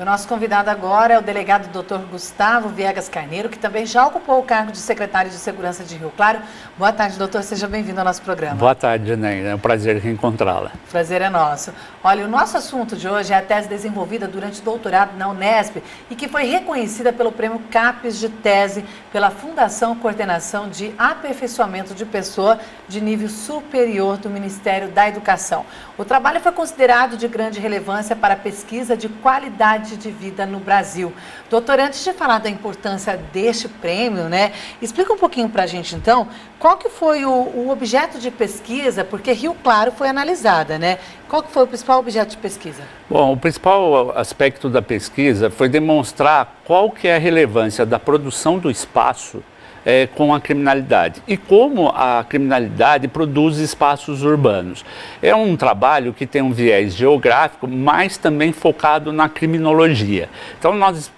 O nosso convidado agora é o delegado Dr. Gustavo Viegas Carneiro, que também já ocupou o cargo de secretário de Segurança de Rio Claro. Boa tarde, doutor. Seja bem-vindo ao nosso programa. Boa tarde, Janaína. É um prazer reencontrá-la. Prazer é nosso. Olha, o nosso assunto de hoje é a tese desenvolvida durante o doutorado na Unesp e que foi reconhecida pelo Prêmio CAPES de Tese pela Fundação Coordenação de Aperfeiçoamento de Pessoa de Nível Superior do Ministério da Educação. O trabalho foi considerado de grande relevância para a pesquisa de qualidade de vida no Brasil. Doutor, antes de falar da importância deste prêmio, explica um pouquinho para a gente, então, qual que foi o objeto de pesquisa, porque Rio Claro foi analisada, Qual que foi o principal objeto de pesquisa? Bom, o principal aspecto da pesquisa foi demonstrar qual que é a relevância da produção do espaço com a criminalidade e como a criminalidade produz espaços urbanos. É um trabalho que tem um viés geográfico, mas também focado na criminologia. Então nós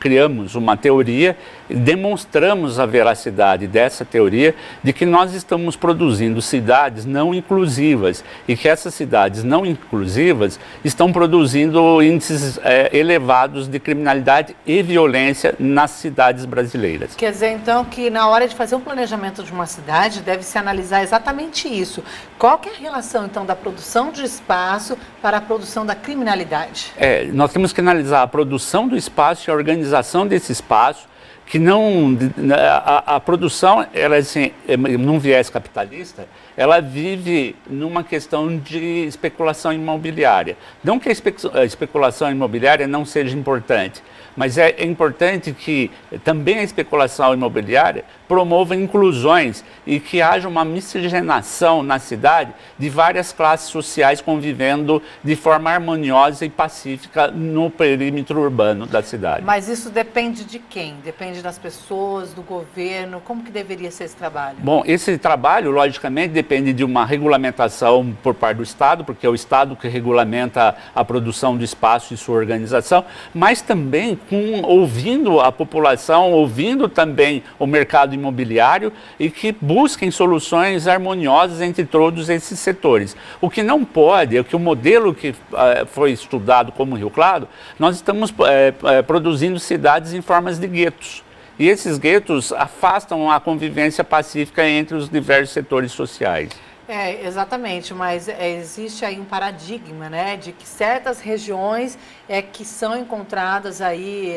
criamos uma teoria, demonstramos a veracidade dessa teoria de que nós estamos produzindo cidades não inclusivas e que essas cidades não inclusivas estão produzindo índices elevados de criminalidade e violência nas cidades brasileiras. Quer dizer, então, que na hora de fazer um planejamento de uma cidade, deve-se analisar exatamente isso. Qual que é a relação, então, da produção de espaço para a produção da criminalidade? Nós temos que analisar a produção do espaço e a organização desse espaço, que não... A produção, ela, assim, num viés capitalista, ela vive numa questão de especulação imobiliária. Não que a especulação imobiliária não seja importante, mas é importante que também a especulação imobiliária promova inclusões e que haja uma miscigenação na cidade de várias classes sociais convivendo de forma harmoniosa e pacífica no perímetro urbano da cidade. Mas isso depende de quem? Depende das pessoas, do governo? Como que deveria ser esse trabalho? Bom, esse trabalho, logicamente, depende de uma regulamentação por parte do Estado, porque é o Estado que regulamenta a produção do espaço e sua organização, mas também ouvindo a população, ouvindo também o mercado imobiliário e que busquem soluções harmoniosas entre todos esses setores. O que não pode é que o modelo que foi estudado como Rio Claro, nós estamos produzindo cidades em formas de guetos. E esses guetos afastam a convivência pacífica entre os diversos setores sociais. Exatamente, mas existe aí um paradigma, de que certas regiões que são encontradas aí,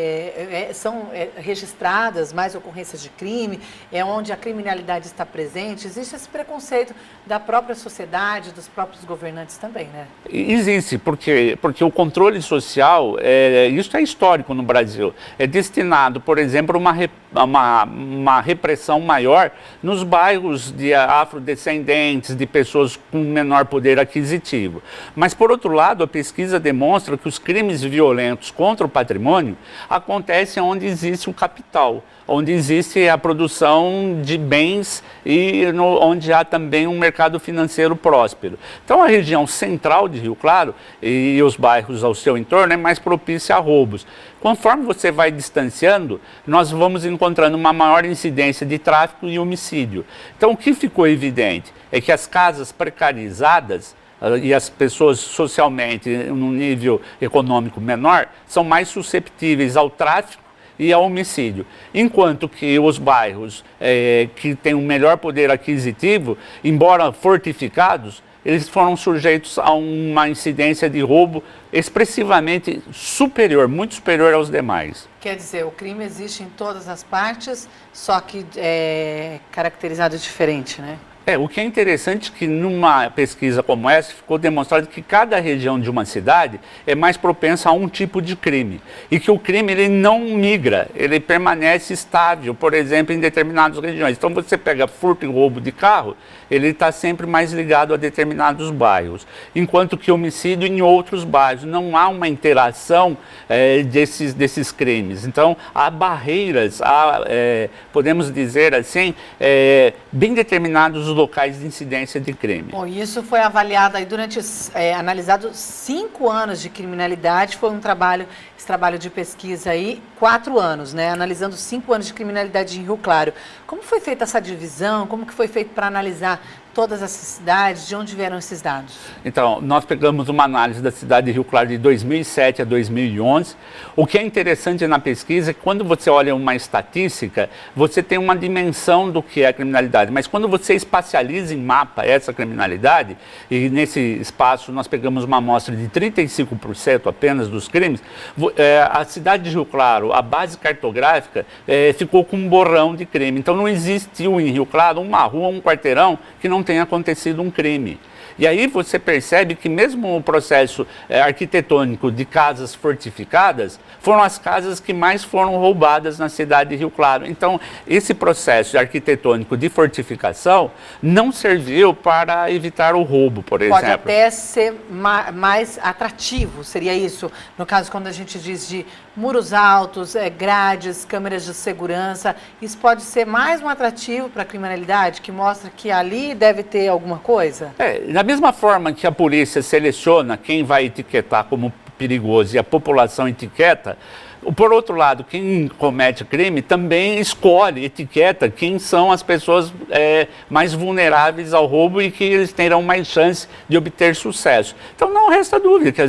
são registradas mais ocorrências de crime, onde a criminalidade está presente. Existe esse preconceito da própria sociedade, dos próprios governantes também, Existe, porque o controle social, isso é histórico no Brasil, é destinado, por exemplo, a uma repressão maior nos bairros de afrodescendentes, de pessoas com menor poder aquisitivo. Mas, por outro lado, a pesquisa demonstra que os crimes violentos contra o patrimônio acontecem onde existe o capital, onde existe a produção de bens e onde há também um mercado financeiro próspero. Então, a região central de Rio Claro e os bairros ao seu entorno é mais propícia a roubos. Conforme você vai distanciando, nós vamos encontrando uma maior incidência de tráfico e homicídio. Então, o que ficou evidente é que as casas precarizadas e as pessoas socialmente, num nível econômico menor, são mais susceptíveis ao tráfico e ao homicídio. Enquanto que os bairros que têm um melhor poder aquisitivo, embora fortificados, eles foram sujeitos a uma incidência de roubo expressivamente superior, muito superior aos demais. Quer dizer, o crime existe em todas as partes, só que caracterizado diferente, O que é interessante é que numa pesquisa como essa ficou demonstrado que cada região de uma cidade é mais propensa a um tipo de crime e que o crime ele não migra, ele permanece estável, por exemplo, em determinadas regiões. Então você pega furto e roubo de carro, ele está sempre mais ligado a determinados bairros, enquanto que homicídio em outros bairros. Não há uma interação desses crimes. Então há barreiras, podemos dizer assim, bem determinados locais de incidência de crime. Bom, isso foi avaliado aí analisado 5 anos de criminalidade, foi esse trabalho de pesquisa aí, 4 anos, analisando 5 anos de criminalidade em Rio Claro. Como foi feita essa divisão, como que foi feito para analisar todas essas cidades? De onde vieram esses dados? Então, nós pegamos uma análise da cidade de Rio Claro de 2007 a 2011. O que é interessante na pesquisa é que quando você olha uma estatística, você tem uma dimensão do que é a criminalidade, mas quando você espacializa em mapa essa criminalidade, e nesse espaço nós pegamos uma amostra de 35% apenas dos crimes, a cidade de Rio Claro, a base cartográfica, ficou com um borrão de crime. Então não existiu em Rio Claro uma rua, um quarteirão que não tenha acontecido um crime. E aí você percebe que mesmo o processo arquitetônico de casas fortificadas foram as casas que mais foram roubadas na cidade de Rio Claro. Então, esse processo arquitetônico de fortificação não serviu para evitar o roubo, por exemplo. Pode até ser mais atrativo, seria isso? No caso, quando a gente diz de muros altos, grades, câmeras de segurança, isso pode ser mais um atrativo para a criminalidade, que mostra que ali deve ter alguma coisa? Da mesma forma que a polícia seleciona quem vai etiquetar como perigoso e a população etiqueta, por outro lado, quem comete crime também escolhe, etiqueta quem são as pessoas mais vulneráveis ao roubo e que eles terão mais chance de obter sucesso. Então não resta dúvida que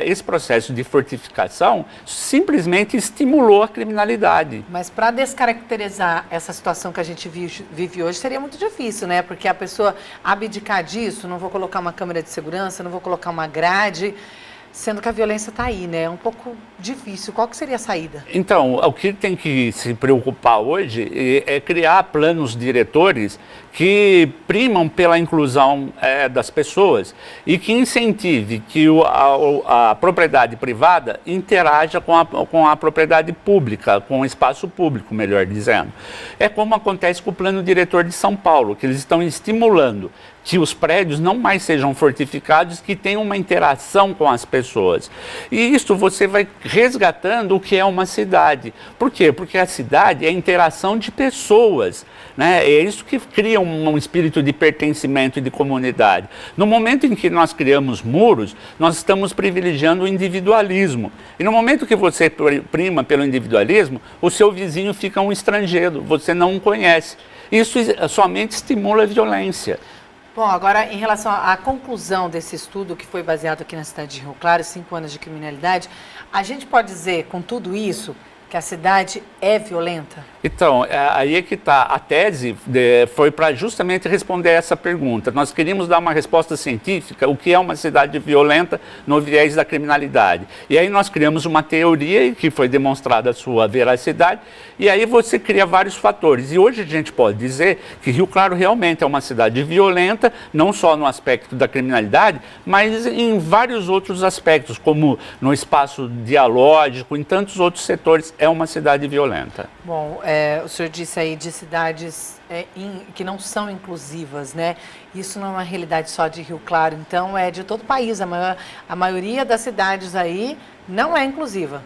esse processo de fortificação simplesmente estimulou a criminalidade. Mas para descaracterizar essa situação que a gente vive hoje seria muito difícil, né? Porque a pessoa abdicar disso, não vou colocar uma câmera de segurança, não vou colocar uma grade, sendo que a violência está aí, né? É um pouco difícil. Qual que seria a saída? Então, o que tem que se preocupar hoje é criar planos diretores que primam pela inclusão das pessoas e que incentive que a propriedade privada interaja com a propriedade pública, com o espaço público, melhor dizendo. É como acontece com o plano diretor de São Paulo, que eles estão estimulando que os prédios não mais sejam fortificados, que tenham uma interação com as pessoas. E isso você vai resgatando o que é uma cidade. Por quê? Porque a cidade é a interação de pessoas, né? É isso que cria um espírito de pertencimento e de comunidade. No momento em que nós criamos muros, nós estamos privilegiando o individualismo. E no momento que você prima pelo individualismo, o seu vizinho fica um estrangeiro, você não o conhece. Isso somente estimula a violência. Bom, agora em relação à conclusão desse estudo que foi baseado aqui na cidade de Rio Claro, 5 anos de criminalidade, a gente pode dizer com tudo isso que a cidade é violenta? Então, aí é que está. A tese foi para justamente responder essa pergunta. Nós queríamos dar uma resposta científica, o que é uma cidade violenta no viés da criminalidade. E aí nós criamos uma teoria que foi demonstrada a sua veracidade, e aí você cria vários fatores. E hoje a gente pode dizer que Rio Claro realmente é uma cidade violenta, não só no aspecto da criminalidade, mas em vários outros aspectos, como no espaço dialógico, em tantos outros setores, é uma cidade violenta. Bom, o senhor disse aí de cidades que não são inclusivas, né? Isso não é uma realidade só de Rio Claro, então é de todo o país. A maioria das cidades aí não é inclusiva.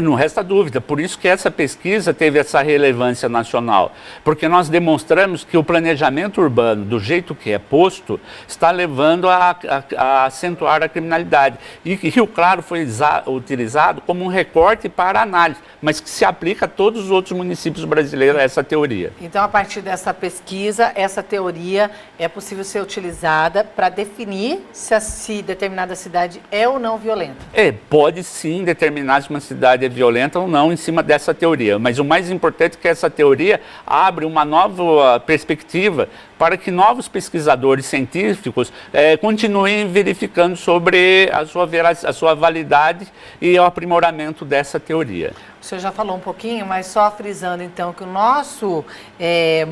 Não resta dúvida. Por isso que essa pesquisa teve essa relevância nacional. Porque nós demonstramos que o planejamento urbano, do jeito que é posto, está levando a acentuar a criminalidade. E que Rio Claro foi utilizado como um recorte para análise, mas que se aplica a todos os outros municípios brasileiros, essa teoria. Então, a partir dessa pesquisa, essa teoria é possível ser utilizada para definir se determinada cidade é ou não violenta. Pode sim determinar se uma cidade é violenta ou não em cima dessa teoria, mas o mais importante é que essa teoria abre uma nova perspectiva para que novos pesquisadores científicos continuem verificando sobre a sua validade e o aprimoramento dessa teoria. O senhor já falou um pouquinho, mas só frisando então que o nosso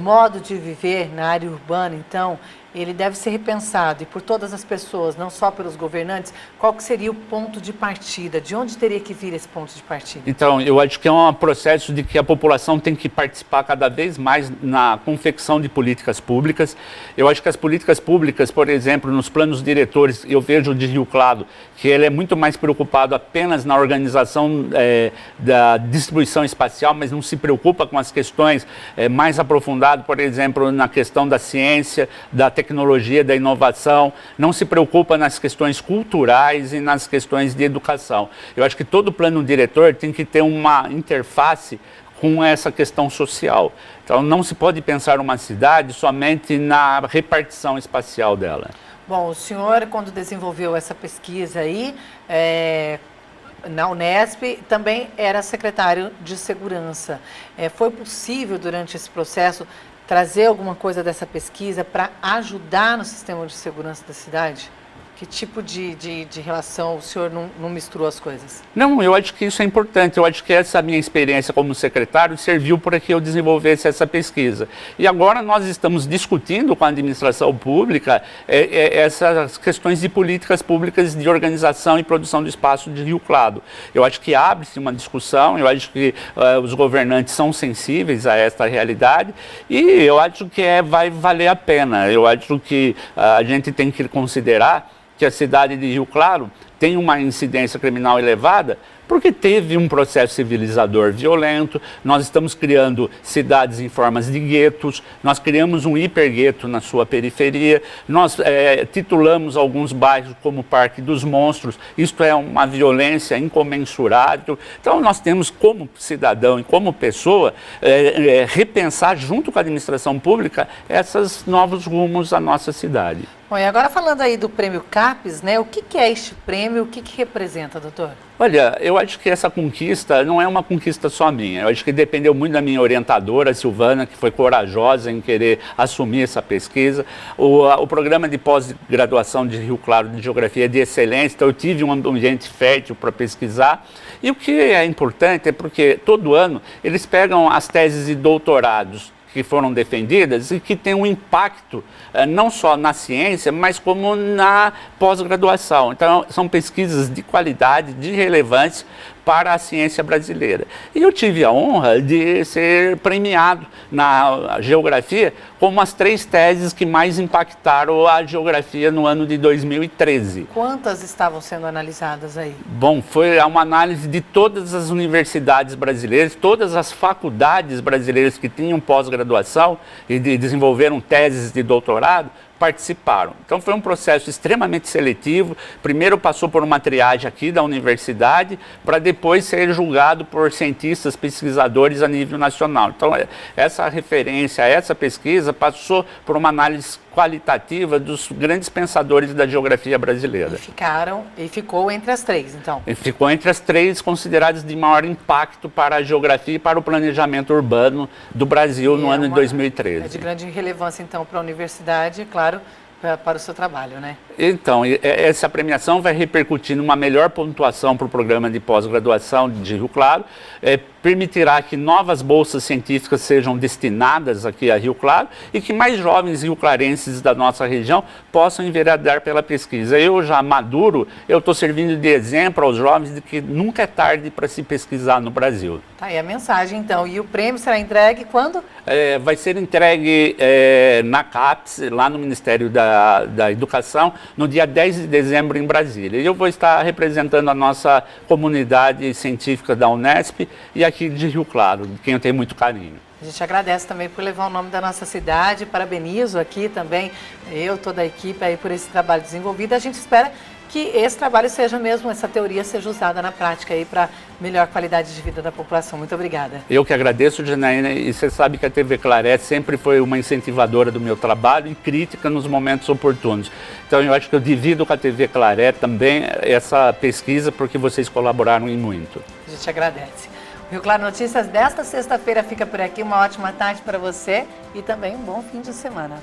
modo de viver na área urbana, então, ele deve ser repensado e por todas as pessoas, não só pelos governantes. Qual que seria o ponto de partida? De onde teria que vir esse ponto de partida? Então, eu acho que é um processo de que a população tem que participar cada vez mais na confecção de políticas públicas. Eu acho que as políticas públicas, por exemplo, nos planos diretores, eu vejo de Rio Claro, que ele é muito mais preocupado apenas na organização da distribuição espacial, mas não se preocupa com as questões mais aprofundadas, por exemplo, na questão da ciência, da tecnologia, da inovação, não se preocupa nas questões culturais e nas questões de educação. Eu acho que todo plano diretor tem que ter uma interface com essa questão social. Então, não se pode pensar uma cidade somente na repartição espacial dela. Bom, o senhor, quando desenvolveu essa pesquisa aí, na Unesp, também era secretário de Segurança. Foi possível, durante esse processo, trazer alguma coisa dessa pesquisa para ajudar no sistema de segurança da cidade? Que tipo de relação o senhor não misturou as coisas? Não, eu acho que isso é importante. Eu acho que essa minha experiência como secretário serviu para que eu desenvolvesse essa pesquisa. E agora nós estamos discutindo com a administração pública essas questões de políticas públicas de organização e produção do espaço de Rio Claro. Eu acho que abre-se uma discussão, eu acho que os governantes são sensíveis a esta realidade e eu acho que vai valer a pena. Eu acho que a gente tem que considerar que a cidade de Rio Claro tem uma incidência criminal elevada porque teve um processo civilizador violento. Nós estamos criando cidades em formas de guetos, nós criamos um hipergueto na sua periferia, nós titulamos alguns bairros como Parque dos Monstros. Isto é uma violência incomensurável. Então nós temos como cidadão e como pessoa repensar junto com a administração pública esses novos rumos à nossa cidade. Bom, e agora falando aí do prêmio CAPES, né? O que é este prêmio? O que representa, doutor? Olha, eu acho que essa conquista não é uma conquista só minha. Eu acho que dependeu muito da minha orientadora, Silvana, que foi corajosa em querer assumir essa pesquisa. O programa de pós-graduação de Rio Claro de Geografia é de excelência, então eu tive um ambiente fértil para pesquisar. E o que é importante é porque todo ano eles pegam as teses de doutorados que foram defendidas e que têm um impacto não só na ciência, mas como na pós-graduação. Então, são pesquisas de qualidade, de relevância para a ciência brasileira. E eu tive a honra de ser premiado na geografia como as 3 teses que mais impactaram a geografia no ano de 2013. Quantas estavam sendo analisadas aí? Bom, foi uma análise de todas as universidades brasileiras, todas as faculdades brasileiras que tinham pós-graduação e desenvolveram teses de doutorado, participaram. Então foi um processo extremamente seletivo. Primeiro passou por uma triagem aqui da universidade para depois ser julgado por cientistas, pesquisadores a nível nacional. Então essa referência, essa pesquisa passou por uma análise qualitativa dos grandes pensadores da geografia brasileira. E ficou entre as 3, então? E ficou entre as 3 consideradas de maior impacto para a geografia e para o planejamento urbano do Brasil no ano de 2013. É de grande relevância, então, para a universidade, claro, para o seu trabalho, né? Então, essa premiação vai repercutir numa melhor pontuação para o programa de pós-graduação de Rio Claro, permitirá que novas bolsas científicas sejam destinadas aqui a Rio Claro e que mais jovens rioclarenses da nossa região possam enveredar pela pesquisa. Eu já maduro, eu estou servindo de exemplo aos jovens de que nunca é tarde para se pesquisar no Brasil. Tá aí a mensagem, então. E o prêmio será entregue quando? Vai ser entregue na CAPES, lá no Ministério da Educação, no dia 10 de dezembro em Brasília. E eu vou estar representando a nossa comunidade científica da Unesp e aqui de Rio Claro, de quem eu tenho muito carinho. A gente agradece também por levar o nome da nossa cidade, parabenizo aqui também, toda a equipe aí por esse trabalho desenvolvido. A gente espera que esse trabalho seja mesmo, essa teoria seja usada na prática aí para melhor qualidade de vida da população. Muito obrigada. Eu que agradeço, Janaína, e você sabe que a TV Claret sempre foi uma incentivadora do meu trabalho e crítica nos momentos oportunos. Então eu acho que eu divido com a TV Claret também essa pesquisa porque vocês colaboraram em muito. A gente agradece. O Rio Claro Notícias desta sexta-feira fica por aqui. Uma ótima tarde para você e também um bom fim de semana.